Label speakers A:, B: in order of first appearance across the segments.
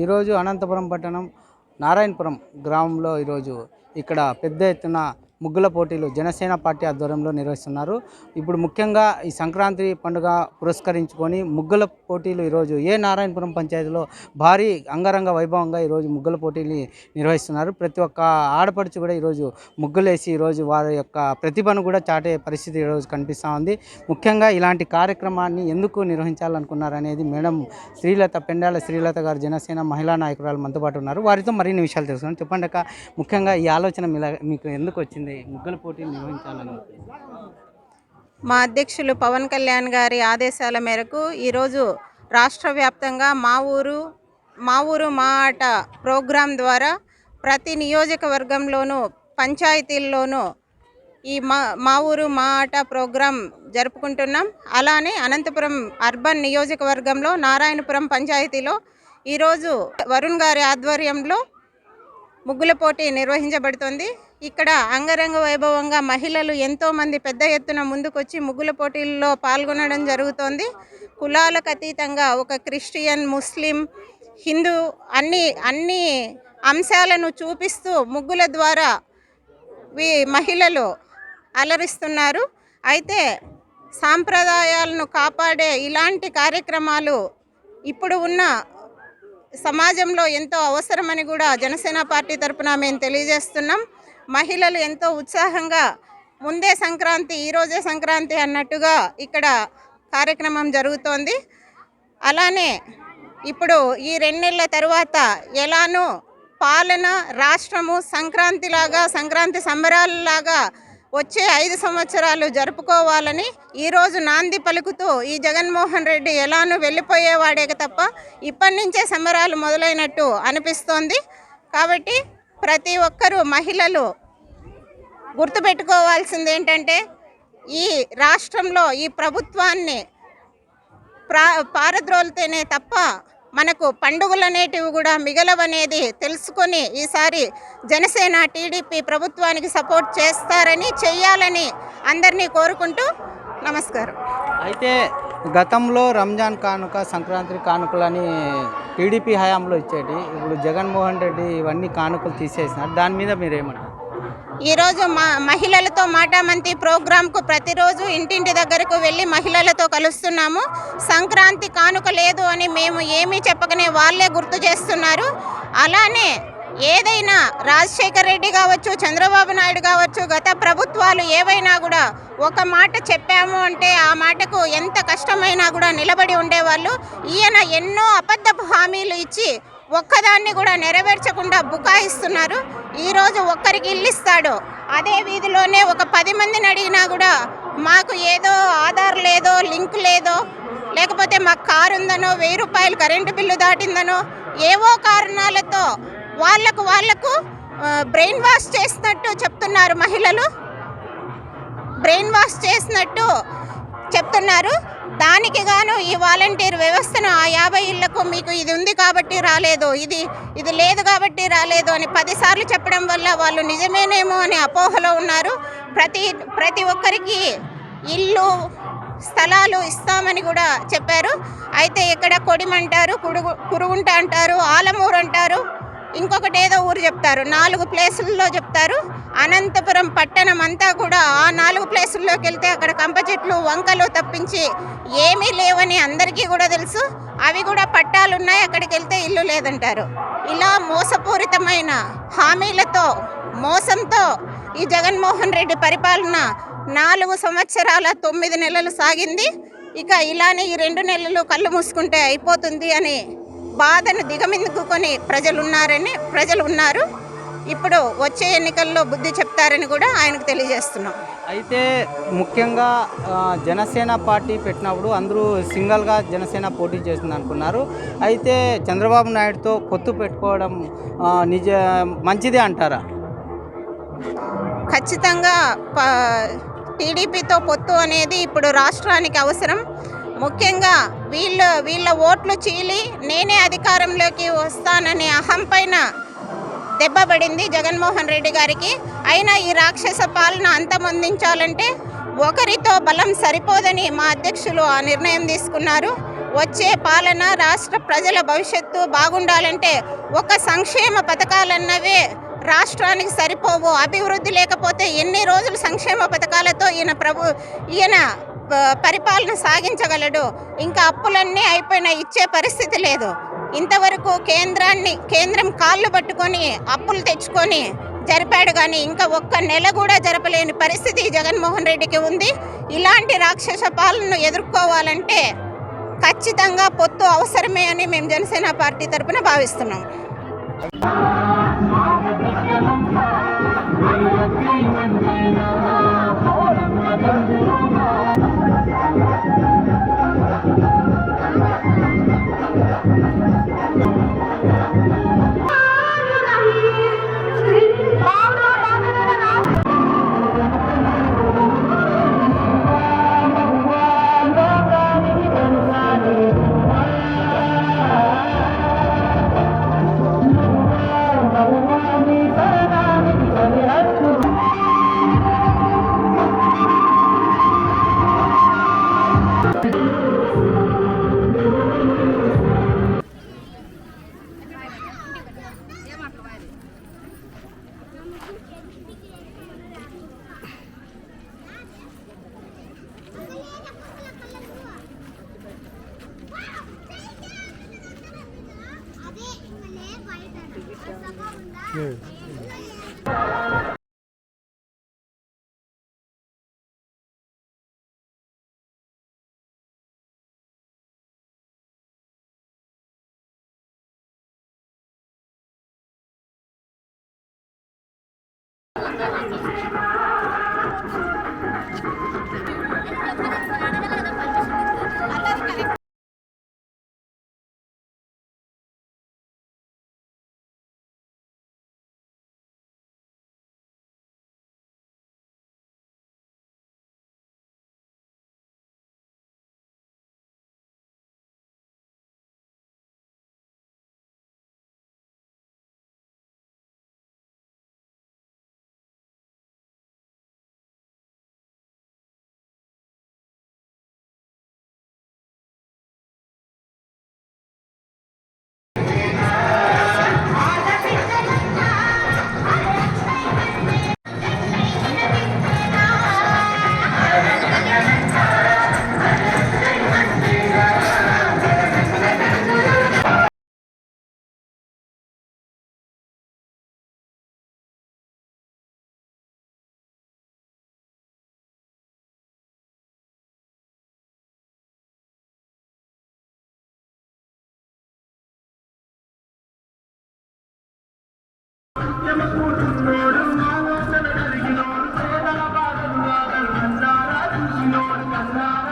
A: ఈరోజు అనంతపురం పట్టణం నారాయణపురం గ్రామంలో ఈరోజు ఇక్కడ పెద్ద ఎత్తున ముగ్గుల పోటీలు జనసేన పార్టీ ఆధ్వర్యంలో నిర్వహిస్తున్నారు. ఇప్పుడు ముఖ్యంగా ఈ సంక్రాంతి పండుగ పురస్కరించుకొని ముగ్గుల పోటీలు ఈరోజు నారాయణపురం పంచాయతీలో భారీ అంగరంగ వైభవంగా ఈరోజు ముగ్గుల పోటీలు నిర్వహిస్తున్నారు. ప్రతి ఒక్క ఆడపడుచు కూడా ఈరోజు ముగ్గులేసి ఈరోజు వారి యొక్క ప్రతిభను కూడా చాటే పరిస్థితి ఈరోజు కనిపిస్తూ ఉంది. ముఖ్యంగా ఇలాంటి కార్యక్రమాన్ని ఎందుకు నిర్వహించాలనుకున్నారు అనేది మేడం పెండాల శ్రీలత గారు జనసేన మహిళా నాయకురాలు మనతో పాటు ఉన్నారు. వారితో మరిన్ని విషయాలు తెలుసుకున్నాం. చెప్పండి అక్క, ముఖ్యంగా ఈ ఆలోచన మీకు ఎందుకు వచ్చింది ముగ్గుల పోటీలు నిర్వహించాలని?
B: మా అధ్యక్షులు పవన్ కళ్యాణ్ గారి ఆదేశాల మేరకు ఈరోజు రాష్ట్ర వ్యాప్తంగా మా ఊరు మా ఆట ప్రోగ్రాం ద్వారా ప్రతి నియోజకవర్గంలోనూ పంచాయతీల్లోనూ ఈ మా ఊరు మా ఆట ప్రోగ్రాం జరుపుకుంటున్నాం. అలానే అనంతపురం అర్బన్ నియోజకవర్గంలో నారాయణపురం పంచాయతీలో ఈరోజు వరుణ్ గారి ఆధ్వర్యంలో ముగ్గుల పోటీ నిర్వహించబడుతుంది. ఇక్కడ అంగరంగ వైభవంగా మహిళలు ఎంతోమంది పెద్ద ఎత్తున ముందుకొచ్చి ముగ్గుల పోటీల్లో పాల్గొనడం జరుగుతోంది. కులాలకు అతీతంగా ఒక క్రిస్టియన్, ముస్లిం, హిందూ అన్ని అంశాలను చూపిస్తూ ముగ్గుల ద్వారా మహిళలు అలరిస్తున్నారు. అయితే సాంప్రదాయాలను కాపాడే ఇలాంటి కార్యక్రమాలు ఇప్పుడు ఉన్న సమాజంలో ఎంతో అవసరమని కూడా జనసేన పార్టీ తరఫున మేము తెలియజేస్తున్నాం. మహిళలు ఎంతో ఉత్సాహంగా ముందే సంక్రాంతి, ఈరోజే సంక్రాంతి అన్నట్టుగా ఇక్కడ కార్యక్రమం జరుగుతోంది. అలానే ఇప్పుడు ఈ 2 నెలల తర్వాత ఎలానో పాలన రాష్ట్రము సంక్రాంతి సంబరాలలాగా వచ్చే 5 సంవత్సరాలు జరుపుకోవాలని ఈరోజు నాంది పలుకుతూ ఈ జగన్మోహన్ రెడ్డి ఎలానూ వెళ్ళిపోయేవాడే తప్ప ఇప్పటి నుంచే సంబరాలు మొదలైనట్టు అనిపిస్తోంది. కాబట్టి ప్రతి ఒక్కరూ మహిళలు గుర్తుపెట్టుకోవాల్సింది ఏంటంటే ఈ రాష్ట్రంలో ఈ ప్రభుత్వాన్ని పారద్రోలితేనే తప్ప మనకు పండుగలు అనేటివి కూడా మిగలవనేది తెలుసుకొని ఈసారి జనసేన టీడీపీ ప్రభుత్వానికి సపోర్ట్ చేయాలని అందరినీ కోరుకుంటూ నమస్కారం.
A: అయితే గతంలో రంజాన్ కానుక, సంక్రాంతి కానుకలని టీడీపీ హయాంలో ఇచ్చేటి, ఇప్పుడు జగన్మోహన్ రెడ్డి ఇవన్నీ కానుకలు తీసేసినారు. దాని మీద మీరేమంటారు?
B: ఈరోజు మహిళలతో మాటామంతి ప్రోగ్రాంకు ప్రతిరోజు ఇంటింటి దగ్గరకు వెళ్ళి మహిళలతో కలుస్తున్నాము. సంక్రాంతి కానుక లేదు అని మేము ఏమీ చెప్పకనే వాళ్ళే గుర్తు చేస్తున్నారు. అలానే ఏదైనా రాజశేఖర రెడ్డి కావచ్చు, చంద్రబాబు నాయుడు కావచ్చు, గత ప్రభుత్వాలు ఏవైనా కూడా ఒక మాట చెప్పాము అంటే ఆ మాటకు ఎంత కష్టమైనా కూడా నిలబడి ఉండేవాళ్ళు. ఈయన ఎన్నో అబద్ధపు హామీలు ఇచ్చి ఒక్కదాన్ని కూడా నెరవేర్చకుండా బుకాయిస్తున్నారు. ఈరోజు ఒక్కరికి ఇల్లు ఇస్తాడు, అదే వీధిలోనే ఒక 10 మందిని అడిగినా కూడా మాకు ఏదో ఆధార్ లేదో, లింక్ లేదో, లేకపోతే మాకు కారు ఉందనో, 1000 రూపాయలు కరెంటు బిల్లు దాటిందనో ఏవో కారణాలతో వాళ్ళకు బ్రెయిన్ వాష్ చేసినట్టు చెప్తున్నారు. మహిళలు బ్రెయిన్ వాష్ చేసినట్టు చెప్తున్నారు. దానికి గాను ఈ వాలంటీర్ వ్యవస్థను ఆ 50 ఇళ్లకు మీకు ఇది ఉంది కాబట్టి రాలేదు, ఇది లేదు కాబట్టి రాలేదు అని 10 సార్లు చెప్పడం వల్ల వాళ్ళు నిజమేనేమో అని అపోహలో ఉన్నారు. ప్రతి ఒక్కరికి ఇల్లు, స్థలాలు ఇస్తామని కూడా చెప్పారు. అయితే ఇక్కడ కొడిమంటారు, కురుగుంట అంటారు, ఆలమూరు అంటారు, ఇంకొకటి ఏదో ఊరు చెప్తారు. 4 ప్లేసుల్లో చెప్తారు. అనంతపురం పట్టణం అంతా కూడా ఆ 4 ప్లేసుల్లోకి వెళ్తే అక్కడ కంప చెట్లు, వంకలు తప్పించి ఏమీ లేవని అందరికీ కూడా తెలుసు. అవి కూడా పట్టాలున్నాయి, అక్కడికి వెళ్తే ఇల్లు లేదంటారు. ఇలా మోసపూరితమైన హామీలతో, మోసంతో ఈ జగన్మోహన్ రెడ్డి పరిపాలన 4 సంవత్సరాల 9 నెలలు సాగింది. ఇక ఇలానే ఈ 2 నెలలు కళ్ళు మూసుకుంటే అయిపోతుంది అని బాధను దిగమిందుకొని ప్రజలు ఉన్నారు. ఇప్పుడు వచ్చే ఎన్నికల్లో బుద్ధి చెప్తారని కూడా ఆయనకు తెలియజేస్తున్నాం.
A: అయితే ముఖ్యంగా జనసేన పార్టీ పెట్టినప్పుడు అందరూ సింగల్గా జనసేన పోటీ చేస్తుంది అనుకున్నారు. అయితే చంద్రబాబు నాయుడుతో పొత్తు పెట్టుకోవడం మంచిదే అంటారా?
B: ఖచ్చితంగా టీడీపీతో పొత్తు అనేది ఇప్పుడు రాష్ట్రానికి అవసరం. ముఖ్యంగా వీళ్ళ ఓట్లు చీలి నేనే అధికారంలోకి వస్తానని అహం పైన దెబ్బపడింది జగన్మోహన్ రెడ్డి గారికి. అయినా ఈ రాక్షస పాలన అంతమొందించాలంటే ఒకరితో బలం సరిపోదని మా అధ్యక్షులు ఆ నిర్ణయం తీసుకున్నారు. వచ్చే పాలన రాష్ట్ర ప్రజల భవిష్యత్తు బాగుండాలంటే ఒక సంక్షేమ పథకాలన్నవే రాష్ట్రానికి సరిపోవు. అభివృద్ధి లేకపోతే ఎన్ని రోజులు సంక్షేమ పథకాలతో ఈయన పరిపాలన సాగించగలడు? ఇంకా అప్పులన్నీ అయిపోయినా ఇచ్చే పరిస్థితి లేదు. ఇంతవరకు కేంద్రం కాళ్ళు పట్టుకొని అప్పులు తెచ్చుకొని జరిపాడు, కానీ ఇంకా ఒక్క నెల కూడా జరపలేని పరిస్థితి జగన్మోహన్ రెడ్డికి ఉంది. ఇలాంటి రాక్షస పాలనను ఎదుర్కోవాలంటే ఖచ్చితంగా పొత్తు అవసరమే అని మేము జనసేన పార్టీ తరఫున భావిస్తున్నాం.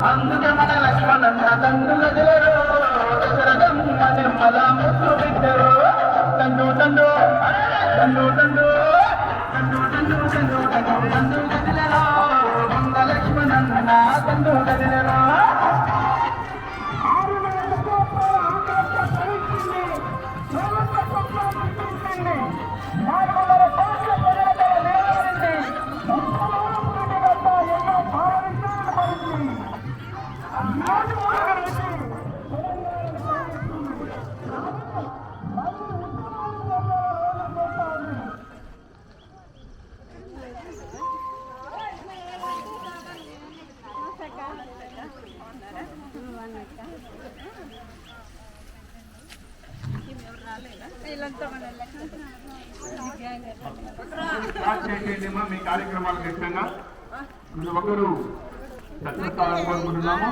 C: అందుకే మన లక్ష్మణన్న తండ్రుల దశరథం నిర్మల ముద్దు బిడ్డరు తండ్రు తండ్రు తండ్రు తండ్రు తండ్రు తండ్రు తండ్రు తండ్రు తండ్రు గదిలలో మంగ లక్ష్మణన్న తండ్రు గదిలలో మీ కార్యక్రమాలు ఖచ్చితంగా మీరు ఒకరు కోరుకుంటున్నాము.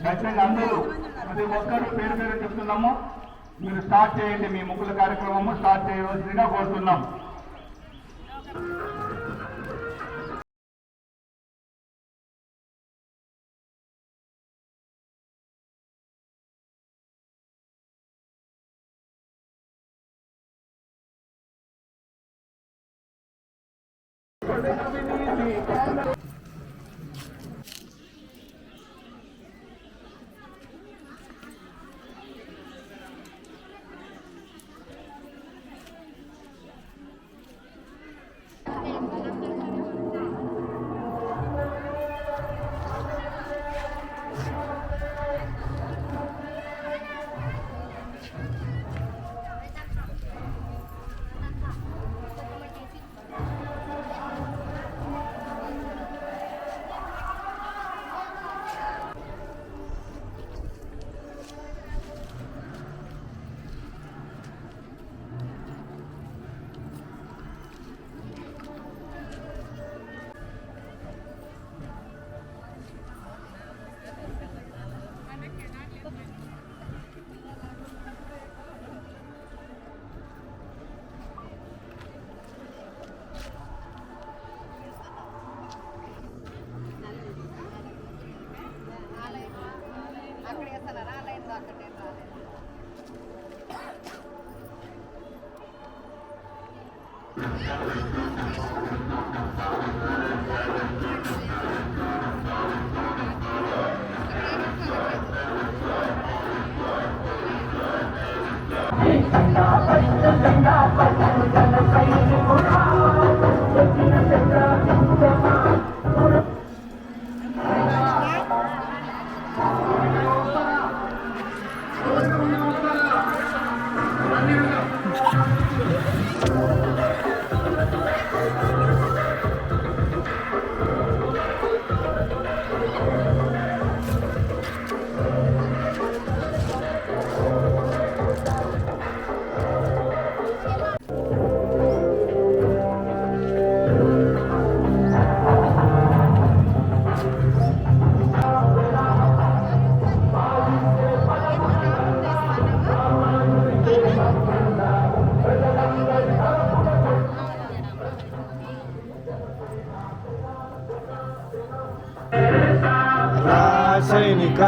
C: ఖచ్చితంగా అందరూ ప్రతి ఒక్కరు పేరు పేరు చెప్తున్నాము. మీరు స్టార్ట్ చేయండి, మీ ముగ్గుల కార్యక్రమము స్టార్ట్ చేయవలసిందిగా కోరుతున్నాం.
D: సైనిక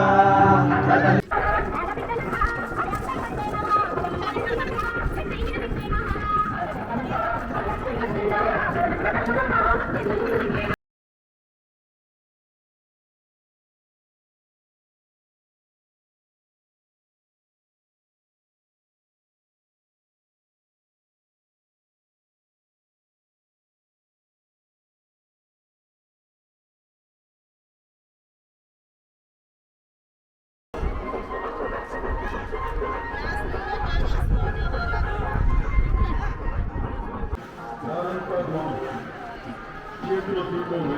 C: చేతిలో తీసుకోండి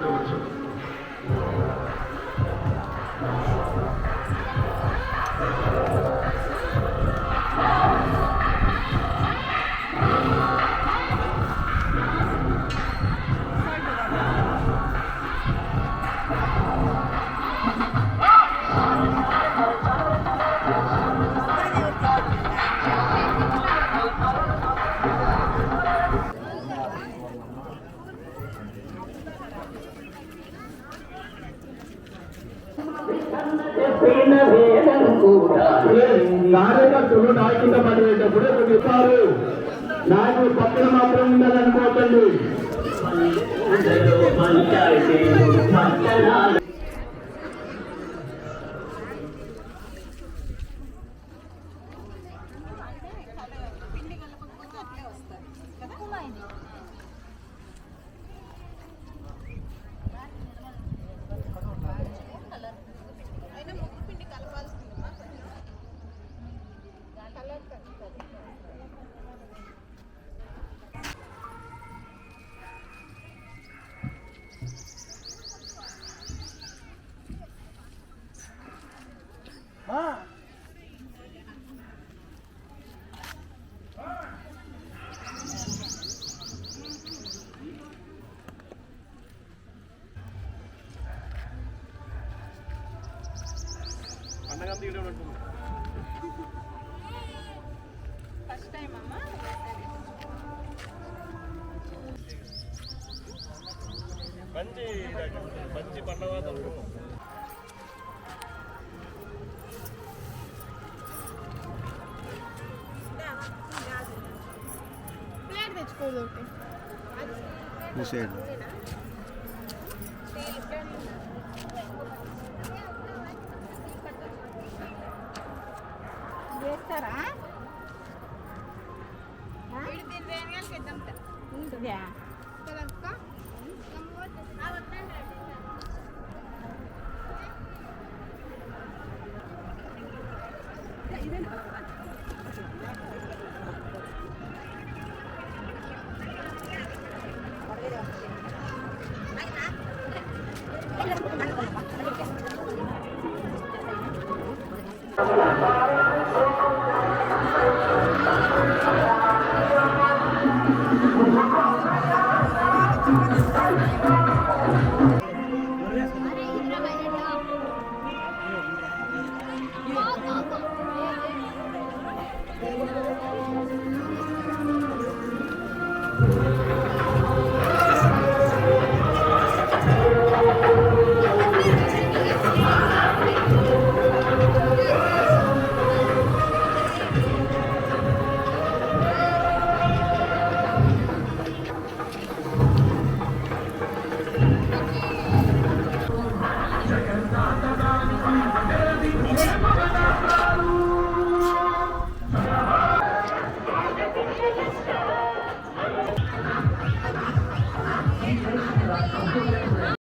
C: వచ్చు కార్యకర్తలు నాయకుల పనివేటప్పుడు చెప్తారు నాయకులు పక్కన మాత్రం ఉండాలనుకోకండి.
B: ఫస్ట్ టైం అమ్మా
D: మంచి పండుగ
B: ప్లేట్ తెచ్చుకోదు చేస్తారా ఉంటుందా
C: Thank you.